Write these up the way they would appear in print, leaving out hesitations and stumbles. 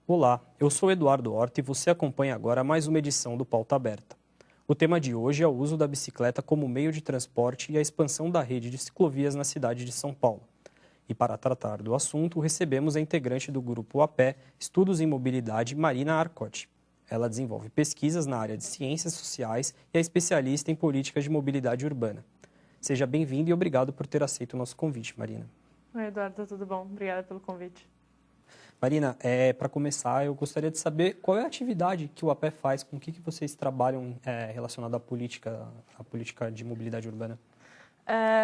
Olá, eu sou Eduardo Horta e você acompanha agora mais uma edição do Pauta Aberta. O tema de hoje é o uso da bicicleta como meio de transporte e a expansão da rede de ciclovias na cidade de São Paulo. E para tratar do assunto, recebemos a integrante do grupo APé Estudos em Mobilidade, Marina Arcotti. Ela desenvolve pesquisas na área de ciências sociais e é especialista em políticas de mobilidade urbana. Seja bem-vinda e obrigado por ter aceito o nosso convite, Marina. Oi, Eduardo, tudo bom? Obrigada pelo convite. Marina, para começar, eu gostaria de saber qual é a atividade que o APé faz, com o que vocês trabalham relacionado à política de mobilidade urbana.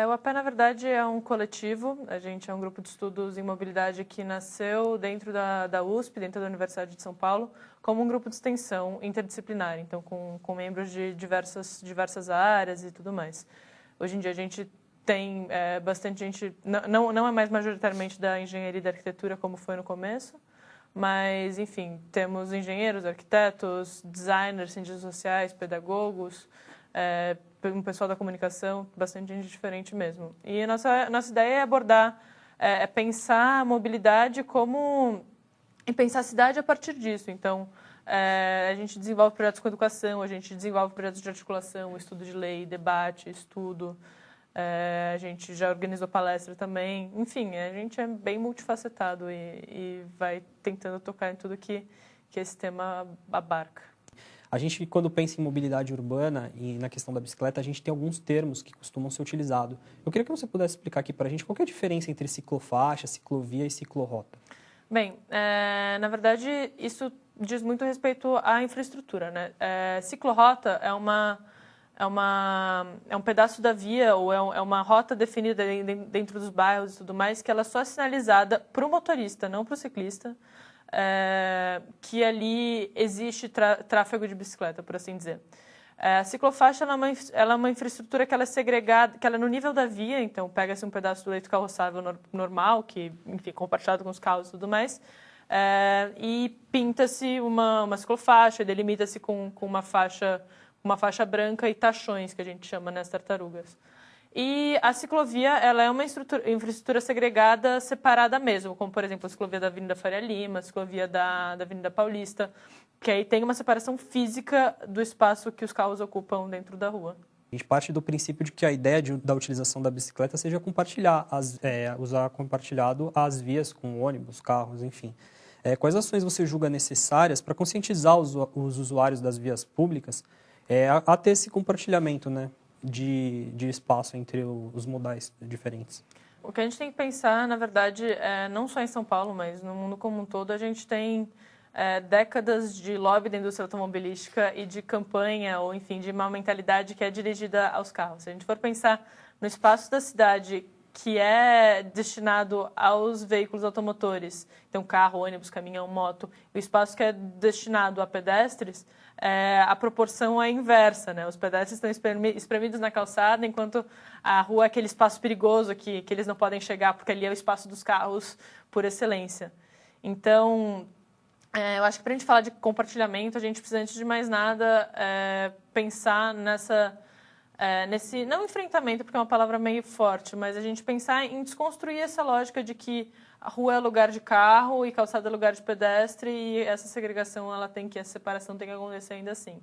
O APé, na verdade, é um coletivo. A gente é um grupo de estudos em mobilidade que nasceu dentro da USP, dentro da Universidade de São Paulo, como um grupo de extensão interdisciplinar, então com membros de diversas áreas e tudo mais. Hoje em dia a gente tem bastante gente, não é mais majoritariamente da engenharia e da arquitetura como foi no começo, mas, enfim, temos engenheiros, arquitetos, designers, cientistas sociais, pedagogos, um pessoal da comunicação, bastante gente diferente mesmo. E a nossa ideia é abordar, pensar a mobilidade e pensar a cidade a partir disso. Então, a gente desenvolve projetos com educação, a gente desenvolve projetos de articulação, estudo de lei, debate, estudo. A gente já organizou palestra também. Enfim, a gente é bem multifacetado e vai tentando tocar em tudo que esse tema abarca. A gente, quando pensa em mobilidade urbana e na questão da bicicleta, a gente tem alguns termos que costumam ser utilizados. Eu queria que você pudesse explicar aqui para a gente qual é a diferença entre ciclofaixa, ciclovia e ciclorrota. Bem, na verdade, isso diz muito respeito à infraestrutura, né? Ciclorrota é um pedaço da via ou é uma rota definida dentro dos bairros e tudo mais, que ela só é sinalizada para o motorista, não para o ciclista, que ali existe tráfego de bicicleta, por assim dizer. A ciclofaixa ela é uma infraestrutura que ela é segregada, que ela é no nível da via, então pega-se um pedaço do leito carroçável normal, que, enfim, compartilhado com os carros e tudo mais, e pinta-se uma ciclofaixa, delimita-se com uma faixa branca e tachões, que a gente chama nas tartarugas. E a ciclovia, ela é uma infraestrutura segregada, separada mesmo, como, por exemplo, a ciclovia da Avenida Faria Lima, a ciclovia da Avenida Paulista, que aí tem uma separação física do espaço que os carros ocupam dentro da rua. A gente parte do princípio de que a ideia da utilização da bicicleta seja usar compartilhado as vias com ônibus, carros, enfim. Quais ações você julga necessárias para conscientizar os usuários das vias públicas a ter esse compartilhamento, né, de espaço entre os modais diferentes? O que a gente tem que pensar, na verdade, não só em São Paulo, mas no mundo como um todo, a gente tem décadas de lobby da indústria automobilística e de campanha, ou enfim, de uma mentalidade que é dirigida aos carros. Se a gente for pensar no espaço da cidade que é destinado aos veículos automotores, então carro, ônibus, caminhão, moto, o espaço que é destinado a pedestres, a proporção é inversa, né? Os pedestres estão espremidos na calçada, enquanto a rua é aquele espaço perigoso que eles não podem chegar, porque ali é o espaço dos carros por excelência. Então, eu acho que para a gente falar de compartilhamento, a gente precisa, antes de mais nada, pensar nesse, não enfrentamento, porque é uma palavra meio forte, mas a gente pensar em desconstruir essa lógica de que a rua é lugar de carro e calçada é lugar de pedestre e essa segregação, essa separação tem que acontecer ainda assim.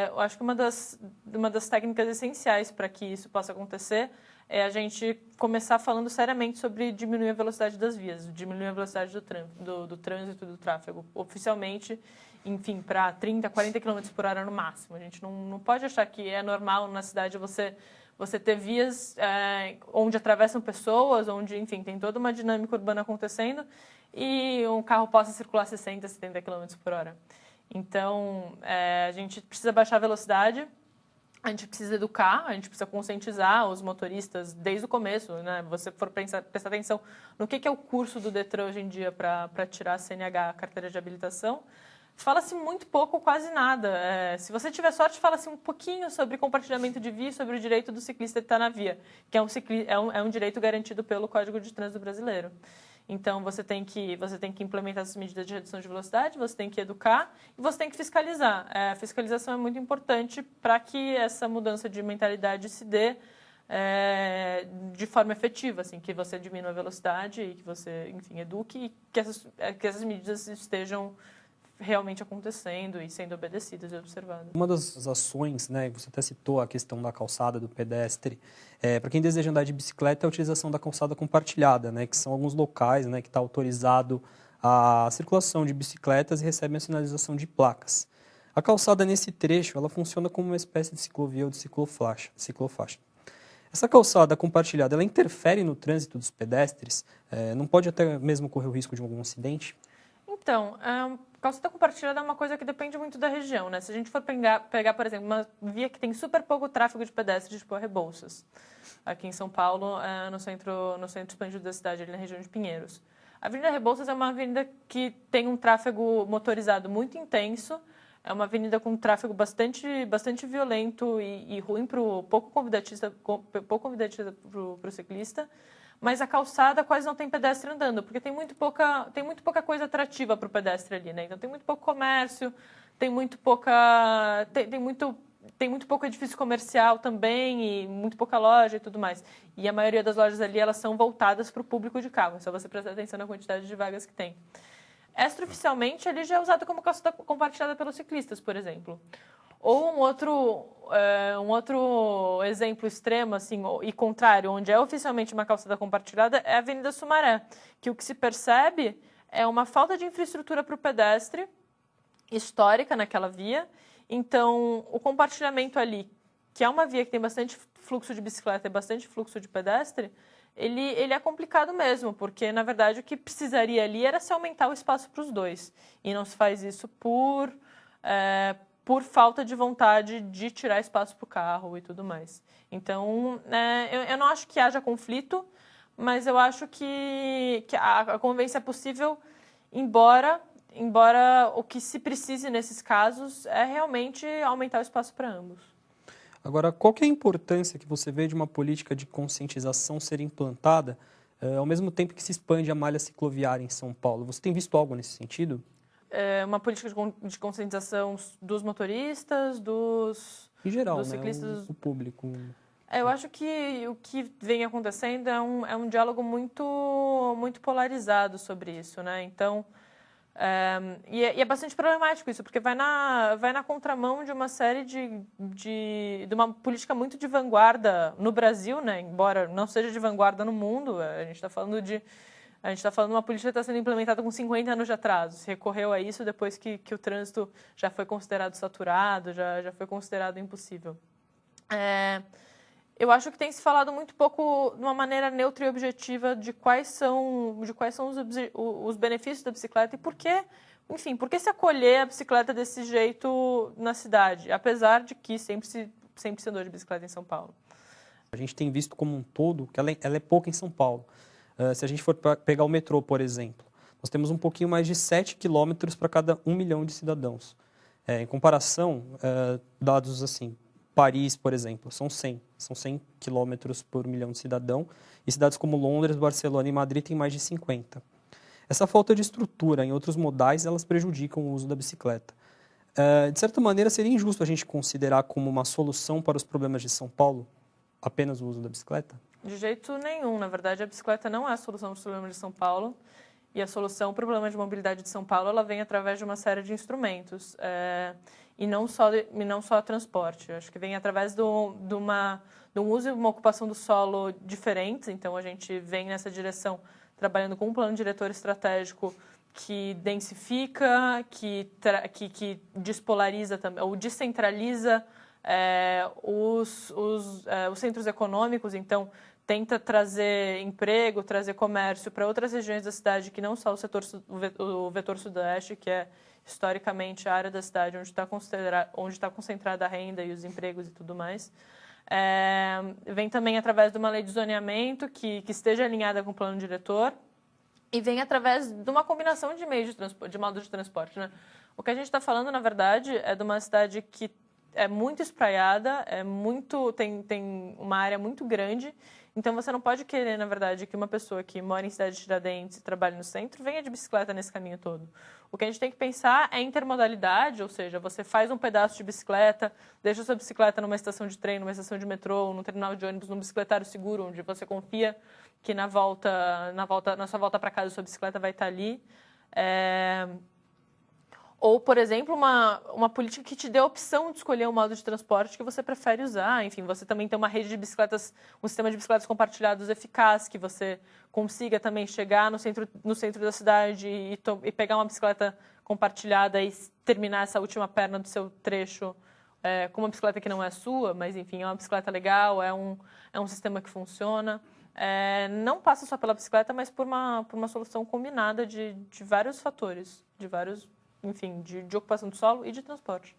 Eu acho que uma das técnicas essenciais para que isso possa acontecer é a gente começar falando seriamente sobre diminuir a velocidade das vias, diminuir a velocidade do trânsito e do tráfego. Oficialmente, enfim, para 30, 40 km por hora no máximo. A gente não pode achar que é normal na cidade você ter vias onde atravessam pessoas, onde, enfim, tem toda uma dinâmica urbana acontecendo e um carro possa circular 60, 70 km por hora. Então, a gente precisa baixar a velocidade, a gente precisa educar, a gente precisa conscientizar os motoristas desde o começo, né? Você for prestar atenção no que é o curso do Detran hoje em dia para tirar a CNH, a carteira de habilitação. Fala-se muito pouco, quase nada. Se você tiver sorte, fala-se um pouquinho sobre compartilhamento de via, sobre o direito do ciclista de estar na via, que é um direito garantido pelo Código de Trânsito Brasileiro. Então, você tem que implementar essas medidas de redução de velocidade, você tem que educar e você tem que fiscalizar. A fiscalização é muito importante para que essa mudança de mentalidade se dê de forma efetiva, assim, que você diminua a velocidade e que você, enfim, eduque e que essas medidas estejam realmente acontecendo e sendo obedecidas e observadas. Uma das ações, né, você até citou a questão da calçada do pedestre, para quem deseja andar de bicicleta, é a utilização da calçada compartilhada, né, que são alguns locais, né, que está autorizado a circulação de bicicletas e recebem a sinalização de placas. A calçada nesse trecho, ela funciona como uma espécie de ciclovia ou de ciclofaixa. Essa calçada compartilhada, ela interfere no trânsito dos pedestres? Não pode até mesmo correr o risco de algum acidente? Então, calçada compartilhada é uma coisa que depende muito da região, né? Se a gente for pegar, por exemplo, uma via que tem super pouco tráfego de pedestres, tipo a Rebouças, aqui em São Paulo, no centro expandido da cidade, ali na região de Pinheiros. A Avenida Rebouças é uma avenida que tem um tráfego motorizado muito intenso, é uma avenida com tráfego bastante violento e ruim, pouco convidativa para o ciclista. Mas a calçada quase não tem pedestre andando, porque tem muito pouca coisa atrativa para o pedestre ali, né? Então tem muito pouco comércio, tem muito pouco edifício comercial também e muito pouca loja e tudo mais. E a maioria das lojas ali, elas são voltadas para o público de carro, é só você prestar atenção na quantidade de vagas que tem. Extraoficialmente, ele já é usado como calçada compartilhada pelos ciclistas, por exemplo. Ou um outro exemplo extremo assim, e contrário, onde é oficialmente uma calçada compartilhada, é a Avenida Sumaré, que o que se percebe é uma falta de infraestrutura para o pedestre, histórica naquela via. Então, o compartilhamento ali, que é uma via que tem bastante fluxo de bicicleta e bastante fluxo de pedestre, ele é complicado mesmo, porque, na verdade, o que precisaria ali era se aumentar o espaço para os dois. E não se faz isso por falta de vontade de tirar espaço para o carro e tudo mais. Então, eu não acho que haja conflito, mas eu acho que a convivência é possível, embora o que se precise nesses casos é realmente aumentar o espaço para ambos. Agora, qual que é a importância que você vê de uma política de conscientização ser implantada ao mesmo tempo que se expande a malha cicloviária em São Paulo? Você tem visto algo nesse sentido? Uma política de conscientização dos motoristas, em geral, dos né, ciclistas, o público. Eu acho que o que vem acontecendo é um diálogo muito polarizado sobre isso, né? Então, e é bastante problemático isso, porque vai na contramão de uma série de uma política muito de vanguarda no Brasil, né? Embora não seja de vanguarda no mundo, a gente está falando de uma política que está sendo implementada com 50 anos de atraso. Se recorreu a isso depois que o trânsito já foi considerado saturado, já foi considerado impossível. Eu acho que tem se falado muito pouco, de uma maneira neutra e objetiva, de quais são os benefícios da bicicleta e por que se acolher a bicicleta desse jeito na cidade, apesar de que sempre se andou de bicicleta em São Paulo. A gente tem visto como um todo que ela é pouca em São Paulo. Se a gente for pegar o metrô, por exemplo, nós temos um pouquinho mais de 7 quilômetros para cada 1 milhão de cidadãos. Em comparação, dados assim, Paris, por exemplo, são 100 quilômetros por milhão de cidadão, e cidades como Londres, Barcelona e Madrid têm mais de 50. Essa falta de estrutura em outros modais, elas prejudicam o uso da bicicleta. De certa maneira, seria injusto a gente considerar como uma solução para os problemas de São Paulo apenas o uso da bicicleta? De jeito nenhum. Na verdade, a bicicleta não é a solução dos problemas de São Paulo. E a solução para o problema de mobilidade de São Paulo, ela vem através de uma série de instrumentos. E não só transporte. Eu acho que vem através de um uso e uma ocupação do solo diferentes. Então, a gente vem nessa direção, trabalhando com um plano diretor estratégico que densifica, que despolariza também, ou descentraliza os centros econômicos. Então, tenta trazer emprego, trazer comércio para outras regiões da cidade que não só o vetor sudeste, que é historicamente a área da cidade onde está concentrada a renda e os empregos e tudo mais. Vem também através de uma lei de zoneamento que esteja alinhada com o plano diretor e vem através de uma combinação de meios de transporte, de modos de transporte, né? O que a gente está falando, na verdade, é de uma cidade que é muito espraiada, tem uma área muito grande Então, você não pode querer, na verdade, que uma pessoa que mora em cidade de Tiradentes e trabalha no centro venha de bicicleta nesse caminho todo. O que a gente tem que pensar é intermodalidade, ou seja, você faz um pedaço de bicicleta, deixa a sua bicicleta numa estação de trem, numa estação de metrô, num terminal de ônibus, num bicicletário seguro, onde você confia que na sua volta para casa a sua bicicleta vai estar ali. Ou, por exemplo, uma política que te dê a opção de escolher um modo de transporte que você prefere usar. Enfim, você também tem uma rede de bicicletas, um sistema de bicicletas compartilhados eficaz, que você consiga também chegar no centro da cidade e pegar uma bicicleta compartilhada e terminar essa última perna do seu trecho com uma bicicleta que não é sua, mas, enfim, é uma bicicleta legal, é um sistema que funciona. Não passa só pela bicicleta, mas por uma solução combinada de vários fatores, enfim, de ocupação do solo e de transporte.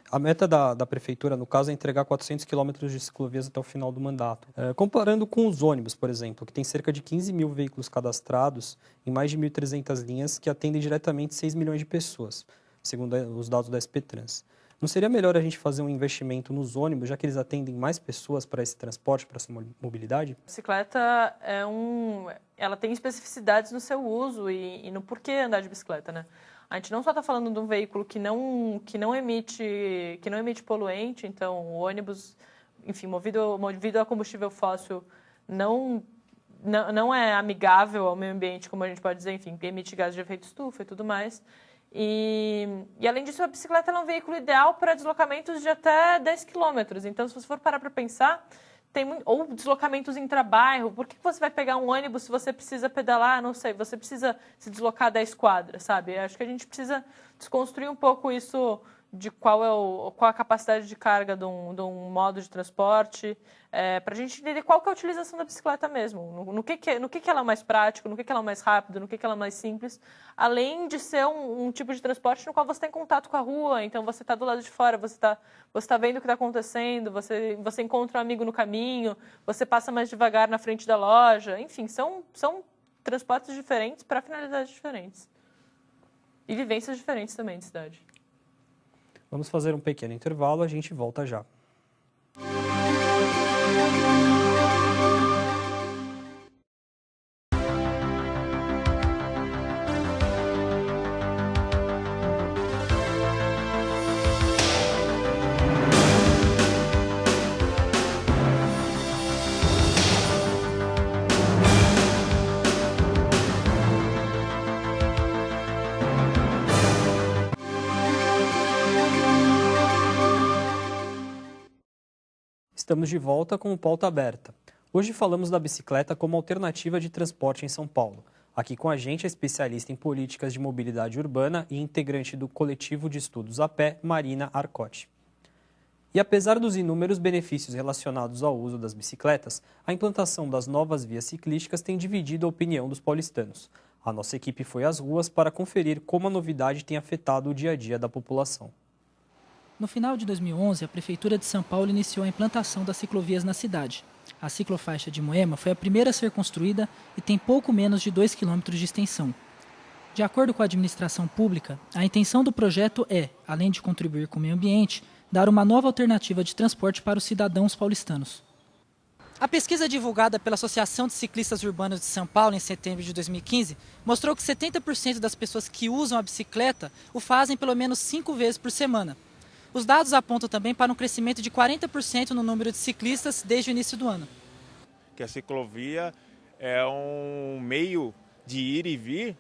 A meta da prefeitura, no caso, é entregar 400 quilômetros de ciclovias até o final do mandato. Comparando com os ônibus, por exemplo, que tem cerca de 15 mil veículos cadastrados em mais de 1.300 linhas que atendem diretamente 6 milhões de pessoas, segundo os dados da SP Trans. Não seria melhor a gente fazer um investimento nos ônibus, já que eles atendem mais pessoas para esse transporte, para essa mobilidade? A bicicleta ela tem especificidades no seu uso e no porquê andar de bicicleta, né? A gente não só está falando de um veículo que não emite poluente, então o ônibus, enfim, movido a combustível fóssil, não é amigável ao meio ambiente, como a gente pode dizer, enfim, emite gases de efeito estufa e tudo mais. E além disso, a bicicleta é um veículo ideal para deslocamentos de até 10 quilômetros. Então, se você for parar para pensar, ou deslocamentos intrabairro, por que você vai pegar um ônibus se você precisa pedalar, não sei, você precisa se deslocar 10 quadras, sabe? Acho que a gente precisa desconstruir um pouco isso de qual a capacidade de carga de um modo de transporte, para a gente entender qual que é a utilização da bicicleta mesmo, no que ela é mais prático, no que ela é mais rápido, no que ela é mais simples, além de ser um tipo de transporte no qual você tem contato com a rua, então você está do lado de fora, você tá vendo o que está acontecendo, você encontra um amigo no caminho, você passa mais devagar na frente da loja, enfim, são transportes diferentes para finalidades diferentes e vivências diferentes também de cidade. Vamos fazer um pequeno intervalo, a gente volta já. Estamos de volta com o Pauta Aberta. Hoje falamos da bicicleta como alternativa de transporte em São Paulo. Aqui com a gente a especialista em políticas de mobilidade urbana e integrante do coletivo de estudos a pé, Marina Arcotti. E apesar dos inúmeros benefícios relacionados ao uso das bicicletas, a implantação das novas vias ciclísticas tem dividido a opinião dos paulistanos. A nossa equipe foi às ruas para conferir como a novidade tem afetado o dia a dia da população. No final de 2011, a Prefeitura de São Paulo iniciou a implantação das ciclovias na cidade. A ciclofaixa de Moema foi a primeira a ser construída e tem pouco menos de 2 km de extensão. De acordo com a administração pública, a intenção do projeto é, além de contribuir com o meio ambiente, dar uma nova alternativa de transporte para os cidadãos paulistanos. A pesquisa divulgada pela Associação de Ciclistas Urbanos de São Paulo em setembro de 2015 mostrou que 70% das pessoas que usam a bicicleta o fazem pelo menos 5 vezes por semana. Os dados apontam também para um crescimento de 40% no número de ciclistas desde o início do ano. Que a ciclovia é um meio de ir e vir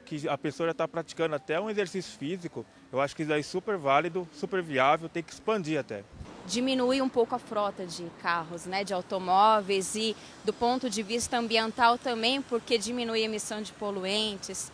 que a pessoa já está praticando até um exercício físico. Eu acho que isso aí é super válido, super viável, tem que expandir até. Diminuir um pouco a frota de carros, né, de automóveis e do ponto de vista ambiental também, porque diminui a emissão de poluentes.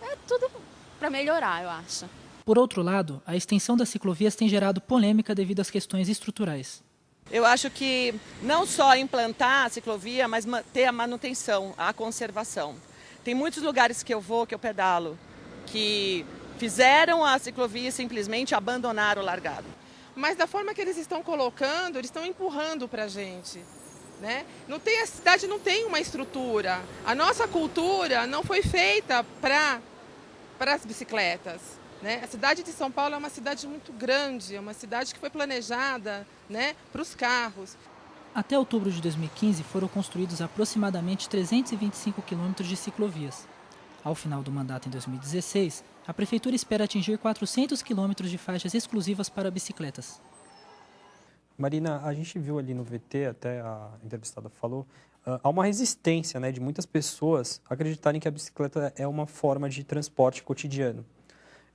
É tudo para melhorar, eu acho. Por outro lado, a extensão das ciclovias tem gerado polêmica devido às questões estruturais. Eu acho que não só implantar a ciclovia, mas ter a manutenção, a conservação. Tem muitos lugares que eu pedalo, que fizeram a ciclovia e simplesmente abandonaram o largado. Mas da forma que eles estão colocando, eles estão empurrando para a gente. Né? A cidade não tem uma estrutura. A nossa cultura não foi feita para as bicicletas. Né? A cidade de São Paulo é uma cidade muito grande, é uma cidade que foi planejada, né, para os carros. Até outubro de 2015, foram construídos aproximadamente 325 quilômetros de ciclovias. Ao final do mandato em 2016, a Prefeitura espera atingir 400 quilômetros de faixas exclusivas para bicicletas. Marina, a gente viu ali no VT, até a entrevistada falou, há uma resistência, né, de muitas pessoas acreditarem que a bicicleta é uma forma de transporte cotidiano.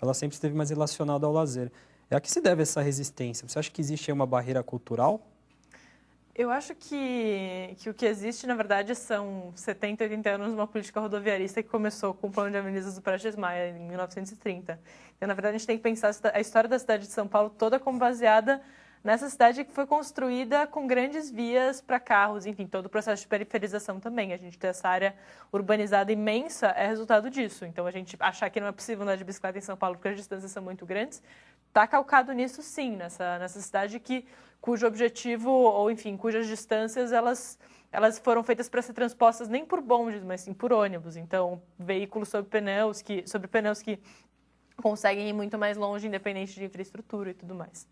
Ela sempre esteve mais relacionada ao lazer. A que se deve essa resistência? Você acha que existe aí uma barreira cultural? Eu acho que o que existe, na verdade, são 70, 80 anos de uma política rodoviarista que começou com o plano de avenidas do Prestes Maia, em 1930. Então, na verdade, a gente tem que pensar a história da cidade de São Paulo toda como baseada nessa cidade que foi construída com grandes vias para carros, enfim, todo o processo de periferização também. A gente ter essa área urbanizada imensa é resultado disso. Então, a gente achar que não é possível andar de bicicleta em São Paulo porque as distâncias são muito grandes, está calcado nisso sim, nessa cidade cujo objetivo, ou enfim, cujas distâncias, elas foram feitas para ser transpostas nem por bondes, mas sim por ônibus. Então, veículos sobre pneus que conseguem ir muito mais longe, independente de infraestrutura e tudo mais.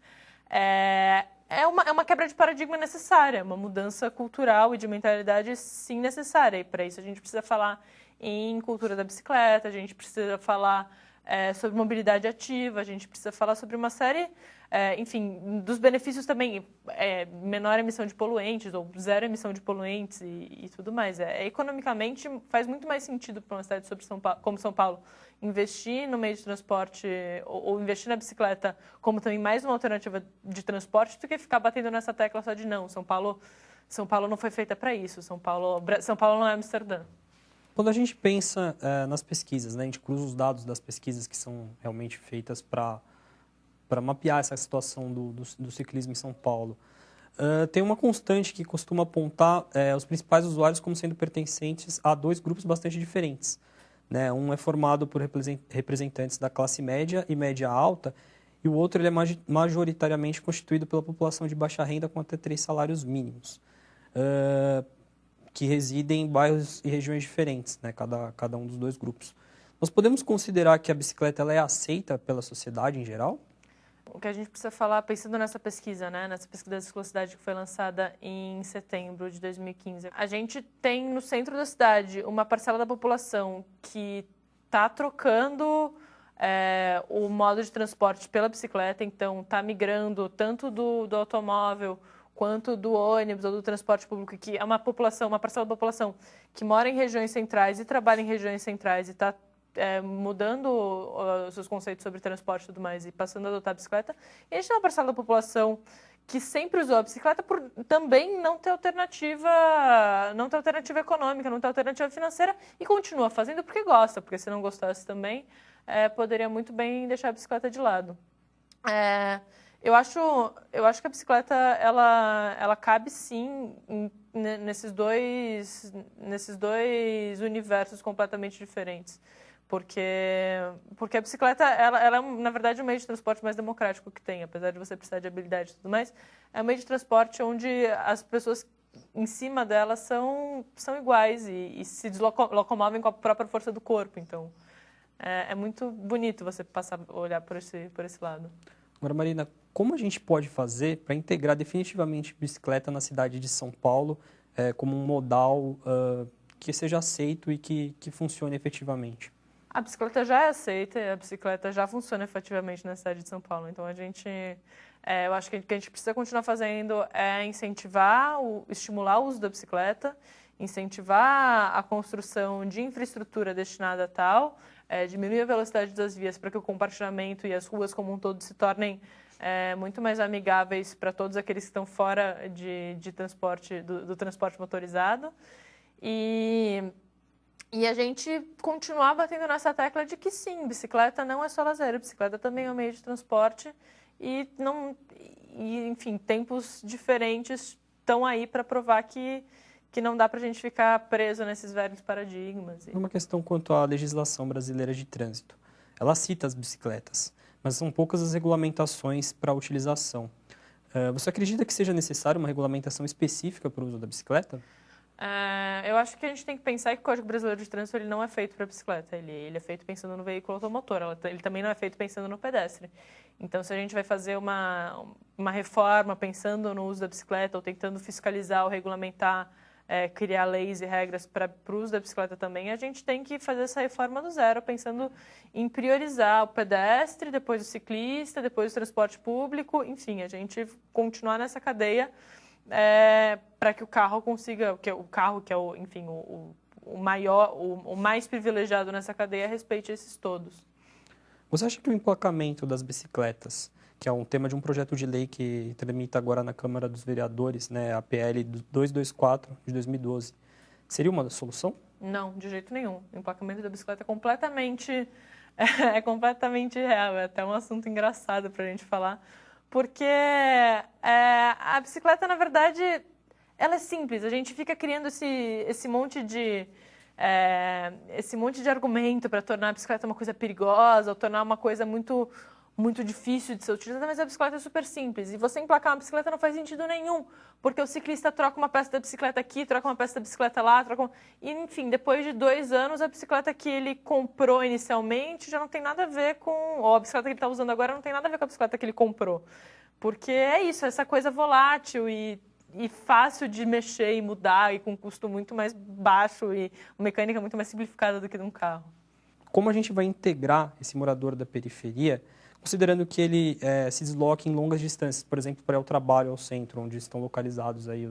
É uma quebra de paradigma necessária, uma mudança cultural e de mentalidade sim necessária. E para isso a gente precisa falar em cultura da bicicleta, a gente precisa falar sobre mobilidade ativa, a gente precisa falar sobre uma série, enfim, dos benefícios também, menor emissão de poluentes ou zero emissão de poluentes e tudo mais. Economicamente faz muito mais sentido para uma cidade como São Paulo investir no meio de transporte ou investir na bicicleta como também mais uma alternativa de transporte do que ficar batendo nessa tecla só de não, São Paulo não foi feita para isso, São Paulo não é Amsterdã. Quando a gente pensa nas pesquisas, né, a gente cruza os dados das pesquisas que são realmente feitas para mapear essa situação do ciclismo em São Paulo, tem uma constante que costuma apontar os principais usuários como sendo pertencentes a dois grupos bastante diferentes. Né? Um é formado por representantes da classe média e média alta, e o outro ele é majoritariamente constituído pela população de baixa renda com até 3 salários mínimos, que residem em bairros e regiões diferentes, né? Cada um dos dois grupos. Nós podemos considerar que a bicicleta ela é aceita pela sociedade em geral? O que a gente precisa falar, pensando nessa pesquisa, né, nessa pesquisa da ciclocidade que foi lançada em setembro de 2015, a gente tem no centro da cidade uma parcela da população que está trocando o modo de transporte pela bicicleta, então está migrando tanto do automóvel quanto do ônibus ou do transporte público, que é uma parcela da população que mora em regiões centrais e trabalha em regiões centrais e está mudando os seus conceitos sobre transporte e tudo mais e passando a adotar a bicicleta. E a gente tem uma parcela da população que sempre usou a bicicleta por também não ter alternativa econômica, não ter alternativa financeira e continua fazendo porque gosta, porque se não gostasse também, poderia muito bem deixar a bicicleta de lado. Eu acho que a bicicleta ela cabe sim nesses dois universos completamente diferentes. Porque a bicicleta, ela é, na verdade, o meio de transporte mais democrático que tem, apesar de você precisar de habilidade e tudo mais. É um meio de transporte onde as pessoas em cima dela são iguais e se locomovem com a própria força do corpo. Então, é muito bonito você passar a olhar por esse lado. Agora, Marina, como a gente pode fazer para integrar definitivamente bicicleta na cidade de São Paulo como um modal que seja aceito e que funcione efetivamente? A bicicleta já é aceita e a bicicleta já funciona efetivamente na cidade de São Paulo. Então, eu acho que o que a gente precisa continuar fazendo é estimular o uso da bicicleta, incentivar a construção de infraestrutura destinada a tal, diminuir a velocidade das vias para que o compartilhamento e as ruas como um todo se tornem muito mais amigáveis para todos aqueles que estão fora de transporte, do transporte motorizado. E a gente continuar batendo nessa tecla de que sim, bicicleta não é só lazer, bicicleta também é um meio de transporte enfim, tempos diferentes estão aí para provar que não dá para a gente ficar preso nesses velhos paradigmas. Uma questão quanto à legislação brasileira de trânsito. Ela cita as bicicletas, mas são poucas as regulamentações para a utilização. Você acredita que seja necessária uma regulamentação específica para o uso da bicicleta? Eu acho que a gente tem que pensar que o Código Brasileiro de Trânsito ele não é feito para bicicleta, ele é feito pensando no veículo automotor, ele também não é feito pensando no pedestre. Então, se a gente vai fazer uma reforma pensando no uso da bicicleta ou tentando fiscalizar ou regulamentar, criar leis e regras para o uso da bicicleta também, a gente tem que fazer essa reforma do zero, pensando em priorizar o pedestre, depois o ciclista, depois o transporte público, enfim, a gente continuar nessa cadeia para que o carro consiga, que é o, enfim, o maior, o mais privilegiado nessa cadeia, respeite esses todos. Você acha que o emplacamento das bicicletas, que é um tema de um projeto de lei que tramita agora na Câmara dos Vereadores, né, a PL 224 de 2012, seria uma solução? Não, de jeito nenhum. O emplacamento da bicicleta é completamente real, é até um assunto engraçado para a gente falar, porque a bicicleta, na verdade, ela é simples. A gente fica criando esse monte de argumento para tornar a bicicleta uma coisa perigosa, ou tornar uma coisa muito, muito difícil de ser utilizada, mas a bicicleta é super simples. E você emplacar uma bicicleta não faz sentido nenhum, porque o ciclista troca uma peça da bicicleta aqui, troca uma peça da bicicleta lá, e, enfim, depois de 2 anos, a bicicleta que ele comprou inicialmente já não tem nada a ver ou a bicicleta que ele está usando agora não tem nada a ver com a bicicleta que ele comprou. Porque é isso, essa coisa volátil e fácil de mexer e mudar e com custo muito mais baixo e uma mecânica muito mais simplificada do que de um carro. Como a gente vai integrar esse morador da periferia, considerando que ele se desloque em longas distâncias, por exemplo, para ir ao trabalho, ao centro, onde estão localizados aí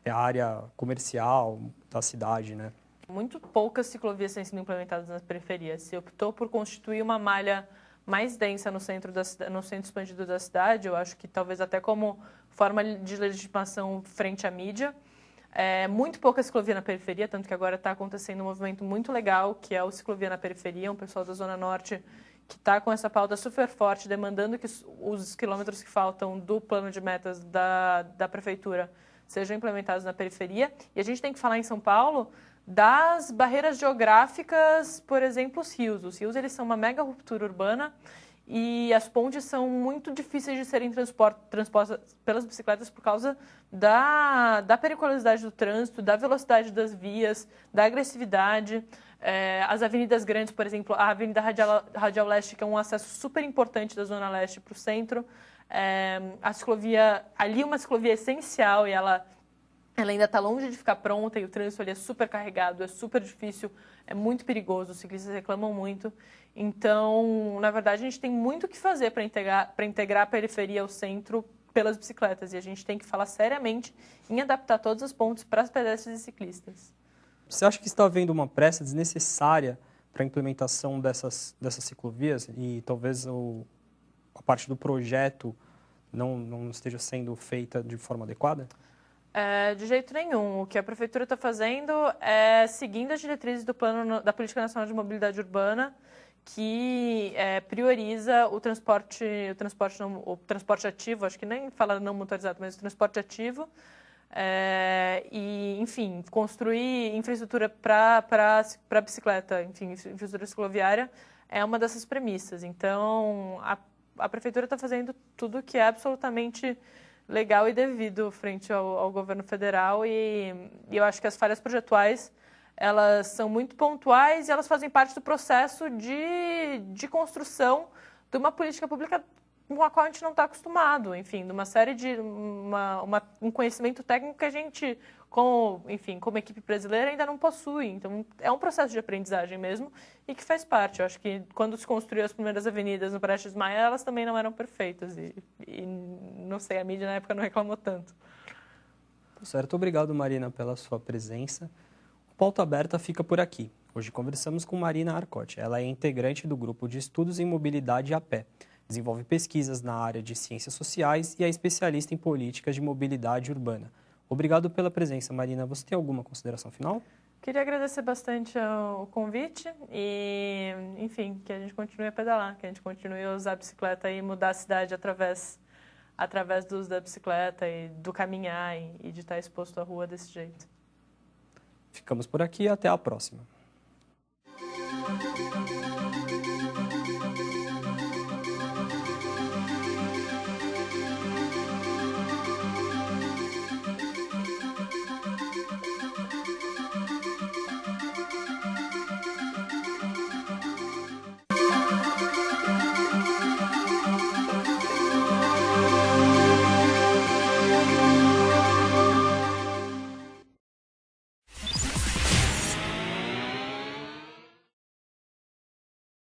a área comercial da cidade, né? Muito poucas ciclovias têm sido implementadas na periferia. Se optou por constituir uma malha mais densa no centro expandido da cidade, eu acho que talvez até como forma de legitimação frente à mídia. Muito pouca ciclovia na periferia, tanto que agora está acontecendo um movimento muito legal, que é o Ciclovia na Periferia, um pessoal da Zona Norte que está com essa pauta super forte, demandando que os quilômetros que faltam do plano de metas da prefeitura sejam implementados na periferia. E a gente tem que falar em São Paulo das barreiras geográficas, por exemplo, os rios. Os rios eles são uma mega ruptura urbana e as pontes são muito difíceis de serem transpostas pelas bicicletas por causa da periculosidade do trânsito, da velocidade das vias, da agressividade. As avenidas grandes, por exemplo, a Avenida Radial Leste, que é um acesso super importante da Zona Leste para o centro. A ciclovia, ali uma ciclovia essencial e ela ainda está longe de ficar pronta e o trânsito ali é super carregado, é super difícil, é muito perigoso, os ciclistas reclamam muito. Então, na verdade, a gente tem muito o que fazer para integrar a periferia ao centro pelas bicicletas e a gente tem que falar seriamente em adaptar todas as pontes para as pedestres e ciclistas. Você acha que está havendo uma pressa desnecessária para a implementação dessas ciclovias e talvez a parte do projeto não esteja sendo feita de forma adequada? De jeito nenhum. O que a prefeitura está fazendo é seguindo as diretrizes do plano da Política Nacional de Mobilidade Urbana, que prioriza o transporte ativo, acho que nem fala não motorizado, mas o transporte ativo, e, enfim, construir infraestrutura para bicicleta, enfim, infraestrutura cicloviária é uma dessas premissas. Então, a prefeitura está fazendo tudo o que é absolutamente legal e devido frente ao governo federal e eu acho que as falhas projetuais elas são muito pontuais e elas fazem parte do processo de construção de uma política pública com a qual a gente não está acostumado, enfim, de uma série de um conhecimento técnico que a gente, como equipe brasileira, ainda não possui. Então, é um processo de aprendizagem mesmo e que faz parte. Eu acho que quando se construiu as primeiras avenidas no Prestes Maia, elas também não eram perfeitas e não sei, a mídia na época não reclamou tanto. Certo, obrigado, Marina, pela sua presença. O Pauta Aberta fica por aqui. Hoje conversamos com Marina Arcotti. Ela é integrante do Grupo de Estudos em Mobilidade APE. Desenvolve pesquisas na área de ciências sociais e é especialista em políticas de mobilidade urbana. Obrigado pela presença, Marina. Você tem alguma consideração final? Queria agradecer bastante o convite e, enfim, que a gente continue a pedalar, que a gente continue a usar a bicicleta e mudar a cidade através do uso da bicicleta e do caminhar e de estar exposto à rua desse jeito. Ficamos por aqui e até a próxima.